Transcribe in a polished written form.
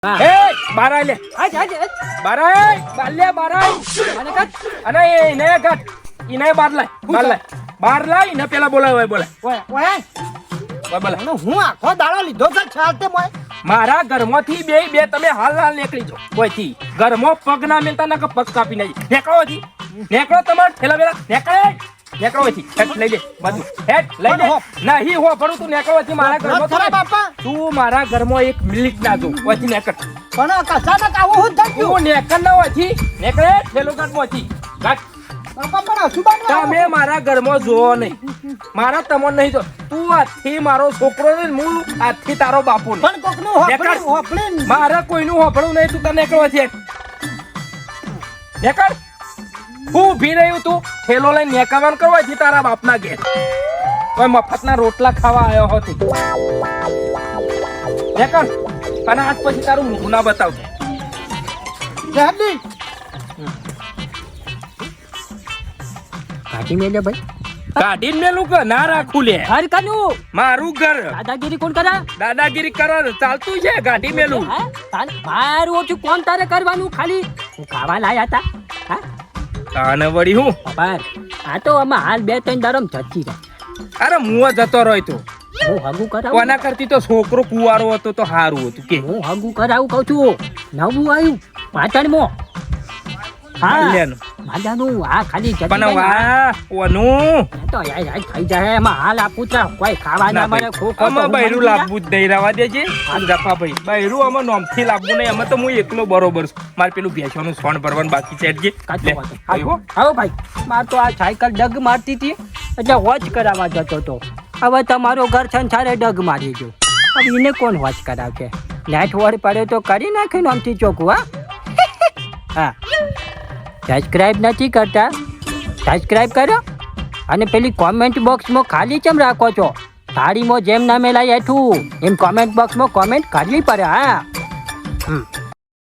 એ બારા લે બારા બાલે બારા અને કટ અને એને કટ ઇને બાર લાય ઇને પેલા બોલાય બોલે ઓય બોલે હું આખો દાડો લીધો છે ચાલતે મોય મારા ઘરમાંથી બે તમે હાલ નીકળી જો કોઈથી ઘરમાં પગ ના મેલતા ના પગ કાપી નાખી નેકળો તમાર ઠેલા બેલા નેકળો થી લઈ લે બધું હેડ લઈ લે નહીં હો પડું તું નેકળો થી મારા ઘરમાં બાપા તું મારા ઘરમાં એક મિનિટ ના જો ઓથી નેકળ પણ કસાનક આવો હું થઈ ગયો તું નેકળ ના ઓથી નેકળે ઠેલો કાટમાંથી કાટ બાપા પણ અસુબાન તમે મારા ઘરમાં જોવો નહીં મારા તમન નહીં જો તું આથી મારો છોકરો ને હું આથી તારો બાપુ ને પણ કોકનું હોપડી મારા કોઈનું હોપડું નહીં તું તને નેકળો છે નેકળ હું ઊભી રહ્યું તું થેલો લઈને નેકાવાનું કરવાથી તારા બાપના ઘેર કોઈ મફતના રોટલા ખાવા આવ્યો હતો નેકળ અને આજ પછી તારું મુખ ના બતાવજો જલ્દી કાઢી મેલે ભાઈ કાઢીને મેલું કે ના રાખું લે ઘર કનું મારું ઘર દાદાગીરી કોણ કરે દાદાગીરી કરો ચાલતું છે ગાડી મેલું મારું ઓછું કોણ તારે કરવાનું ખાલી હું ખાવા લાયા હતા હા અને વળી હું બાપા આ તો આમાં હાલ 2-3 દાડમ જતી રહે અરે મુવા જતો રહ્યો તો હું હગું કરાવું કોના કરતી તો છોકરો કુવારો હતો તો સારું હતું કે હું હગું કરાવું કહું છું નવું આવ્યું પાટણમાં હા લેનું માજાનું આ ખાલી જતી પણ રહી. વાહ ઓનું તો યાર થઈ જાય એમાં હાલ આ પુત્ર કોઈ ખાવા ના મળે ખોખો આમાં બૈરું લાવવું જ નહીં રહેવા દેજે આમ જફા ભાઈ બૈરું આમાં નોમથી લાવવું નહીં આમાં તો હું એકલો બરોબર છું મારે પેલું ભેંસવાનું સોણ ભરવાનું બાકી છે એટલે આવો ભાઈ માર તો આ સાયકલ ડગ મારતી હતી એટલે વોચ કરાવવા જતો હતો હવે તમારો ઘર સંસારે ડગ મારી ગયો હવે એને કોણ વોચ કરાવશે નેટ વોર પડે તો કરી નાખે આમથી ચોખ્ખું હા સબસ્ક્રાઇબ નથી કરતા સબસ્ક્રાઇબ કરો અને પેલી કોમેન્ટ બોક્સમાં ખાલી ચમ રાખો છો થાળીમાં જેમ નામે લાય એઠું એમ કોમેન્ટ બોક્સમાં કોમેન્ટ કરવી પડે હા